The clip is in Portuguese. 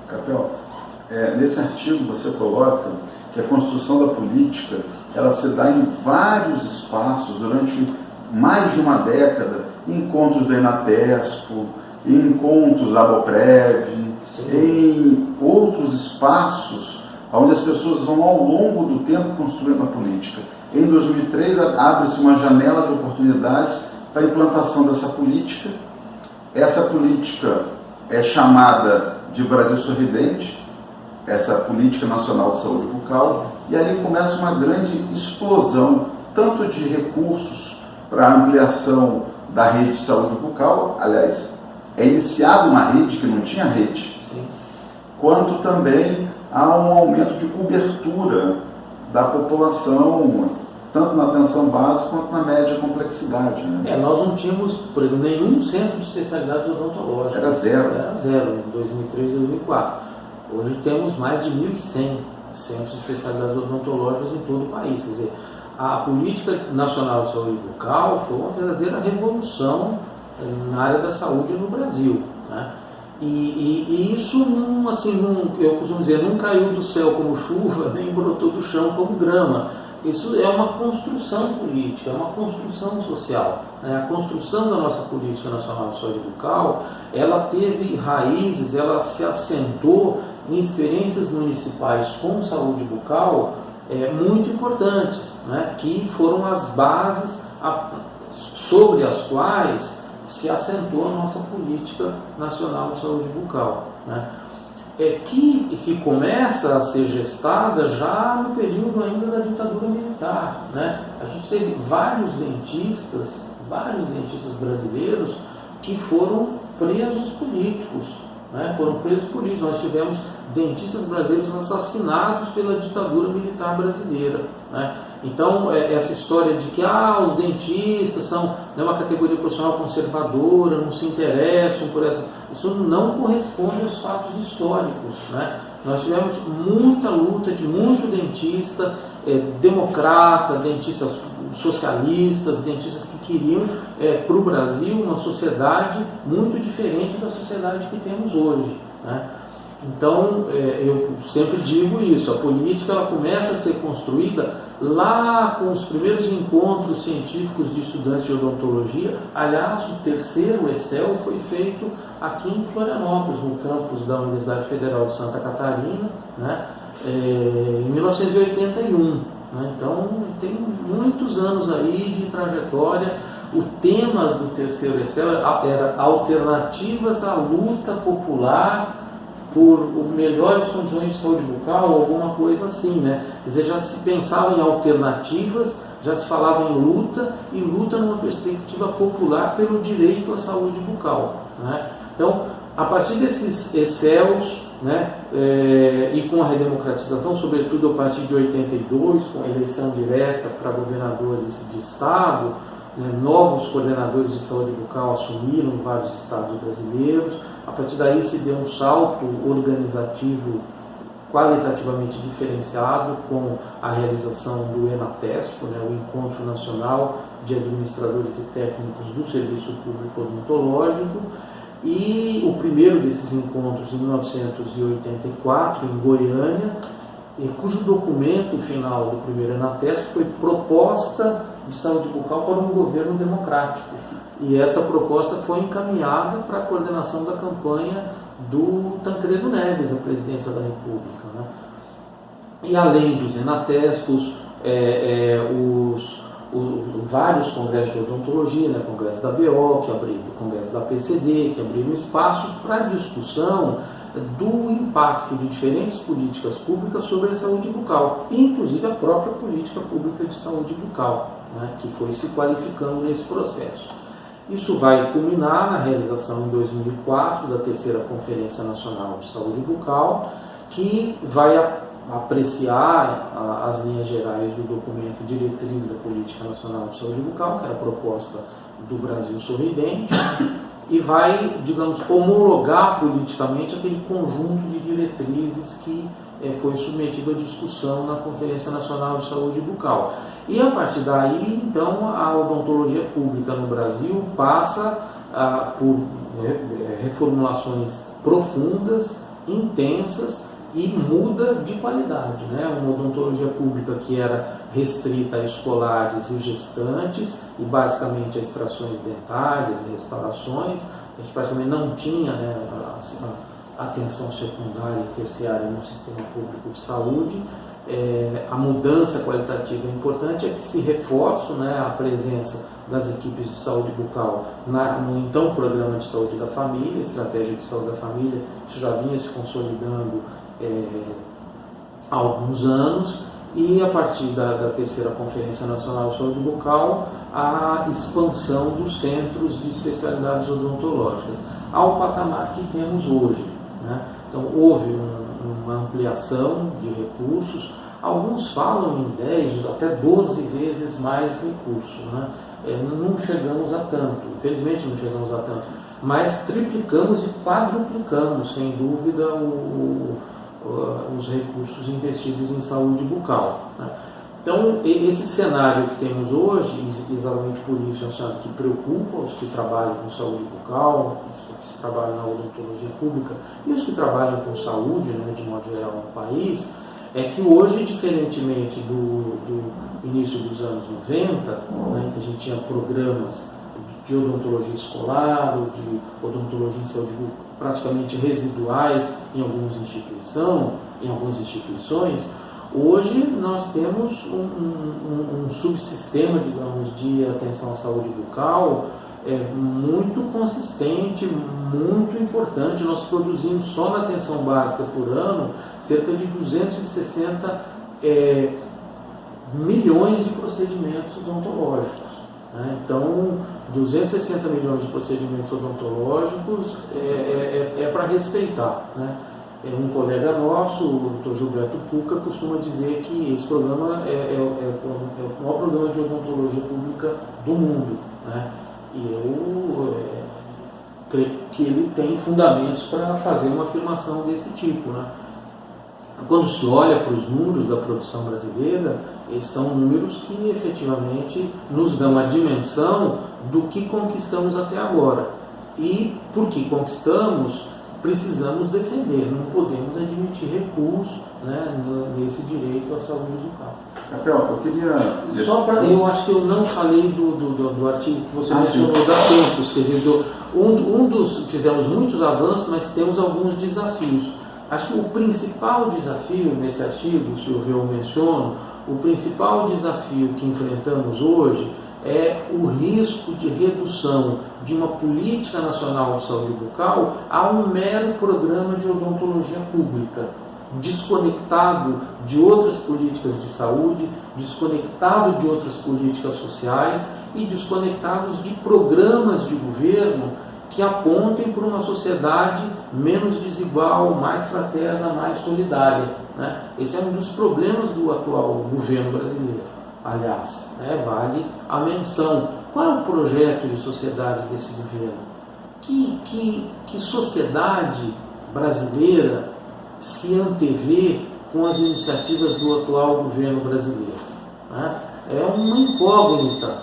Capel, nesse artigo você coloca que a construção da política ela se dá em vários espaços durante mais de uma década, encontros da Enatespo, encontros da Aboprev, em outros espaços onde as pessoas vão ao longo do tempo construindo a política. Em 2003 abre-se uma janela de oportunidades para a implantação dessa política. Essa política é chamada de Brasil Sorridente, essa política nacional de saúde bucal, e ali começa uma grande explosão, tanto de recursos para a ampliação da rede de saúde bucal, aliás, é iniciada uma rede que não tinha rede, quanto também há um aumento de cobertura da população, tanto na atenção básica quanto na média complexidade. Né? Nós não tínhamos, por exemplo, nenhum centro de especialidades odontológicas. Era zero. Era zero em 2003 e 2004. Hoje temos mais de 1.100 centros de especialidades odontológicas em todo o país. Quer dizer, a Política Nacional de Saúde Bucal foi uma verdadeira revolução na área da saúde no Brasil. Né? E isso, eu costumo dizer, não caiu do céu como chuva, nem brotou do chão como grama. Isso é uma construção política, é uma construção social. A construção da nossa Política Nacional de Saúde Bucal, ela teve raízes, ela se assentou em experiências municipais com saúde bucal muito importantes, né, que foram as bases sobre as quais se assentou a nossa Política Nacional de Saúde Bucal, né, que começa a ser gestada já no período ainda da ditadura militar. Né? A gente teve vários dentistas brasileiros que foram presos políticos. Né? Nós tivemos dentistas brasileiros assassinados pela ditadura militar brasileira. Né? Então, essa história de que os dentistas são uma categoria profissional conservadora, não se interessam por essa... Isso não corresponde aos fatos históricos. Né? Nós tivemos muita luta de muito dentista democrata, dentistas socialistas, dentistas que queriam para o Brasil uma sociedade muito diferente da sociedade que temos hoje. Né? Então, eu sempre digo isso, a política ela começa a ser construída lá com os primeiros encontros científicos de estudantes de odontologia. Aliás, o terceiro ECEL foi feito aqui em Florianópolis, no campus da Universidade Federal de Santa Catarina, né, em 1981. Né? Então, tem muitos anos aí de trajetória. O tema do terceiro ECEL era alternativas à luta popular por melhores condições de saúde bucal, alguma coisa assim, né? Quer dizer, já se pensava em alternativas, já se falava em luta, e luta numa perspectiva popular pelo direito à saúde bucal. Né? Então, a partir desses ECELs, né, e com a redemocratização, sobretudo a partir de 82, com a eleição direta para governadores de estado, né, novos coordenadores de saúde bucal assumiram vários estados brasileiros. A partir daí se deu um salto organizativo qualitativamente diferenciado com a realização do Enatespo, né, o Encontro Nacional de Administradores e Técnicos do Serviço Público Odontológico, e o primeiro desses encontros em 1984 em Goiânia, cujo documento final do primeiro Enatespo foi proposta de saúde bucal para um governo democrático. E essa proposta foi encaminhada para a coordenação da campanha do Tancredo Neves, da presidência da República. Né? E além dos Enatespos, vários congressos de odontologia, né? Congresso da BO, que abriu, o Congresso da PCD, que abriram espaços para discussão do impacto de diferentes políticas públicas sobre a saúde bucal, inclusive a própria política pública de saúde bucal, né? Que foi se qualificando nesse processo. Isso vai culminar na realização em 2004 da terceira Conferência Nacional de Saúde Bucal, que vai apreciar as linhas gerais do documento Diretriz da Política Nacional de Saúde Bucal, que era a proposta do Brasil Sorridente, e vai, digamos, homologar politicamente aquele conjunto de diretrizes que foi submetido à discussão na Conferência Nacional de Saúde Bucal. E a partir daí, então, a odontologia pública no Brasil passa por reformulações profundas, intensas e muda de qualidade, né? Uma odontologia pública que era restrita a escolares e gestantes e basicamente a extrações dentárias e restaurações, a gente praticamente não tinha, né, a atenção secundária e terciária no sistema público de saúde. A mudança qualitativa é importante, é que se reforça, né, a presença das equipes de saúde bucal no então Programa de Saúde da Família, Estratégia de Saúde da Família. Isso já vinha se consolidando há alguns anos, e a partir da terceira Conferência Nacional de Saúde Bucal, a expansão dos centros de especialidades odontológicas ao patamar que temos hoje, né? Então houve uma ampliação de recursos, alguns falam em 10, até 12 vezes mais recursos, né? Não chegamos a tanto, infelizmente não chegamos a tanto, mas triplicamos e quadruplicamos, sem dúvida, os recursos investidos em saúde bucal, né? Então, esse cenário que temos hoje, exatamente por isso, é um cenário que preocupa os que trabalham com saúde bucal, os que trabalham na odontologia pública e os que trabalham com saúde, né, de modo geral no país, é que hoje, diferentemente do início dos anos 90, né, que a gente tinha programas de odontologia escolar ou de odontologia em saúde praticamente residuais em algumas instituições, hoje nós temos um subsistema, digamos, de atenção à saúde bucal muito consistente, muito importante. Nós produzimos só na atenção básica por ano cerca de 260 milhões de procedimentos odontológicos, né? Então, 260 milhões de procedimentos odontológicos é para respeitar, né? Um colega nosso, o Dr. Gilberto Pucca, costuma dizer que esse programa é o maior programa de odontologia pública do mundo, né? E eu creio que ele tem fundamentos para fazer uma afirmação desse tipo, né? Quando se olha para os números da produção brasileira, esses são números que efetivamente nos dão a dimensão do que conquistamos até agora. E porque conquistamos, precisamos defender, não podemos admitir recurso, né, nesse direito à saúde bucal. Rafael, eu queria... Eu acho que eu não falei do artigo que você mencionou da Tempus, quer dizer, fizemos muitos avanços, mas temos alguns desafios. Acho que o principal desafio nesse artigo, se eu menciono, o principal desafio que enfrentamos hoje é o risco de redução de uma política nacional de saúde bucal a um mero programa de odontologia pública, desconectado de outras políticas de saúde, desconectado de outras políticas sociais e desconectados de programas de governo que apontem para uma sociedade menos desigual, mais fraterna, mais solidária, né? Esse é um dos problemas do atual governo brasileiro. Aliás, né, vale a menção. Qual é o projeto de sociedade desse governo? Que sociedade brasileira se antevê com as iniciativas do atual governo brasileiro, né? É uma incógnita.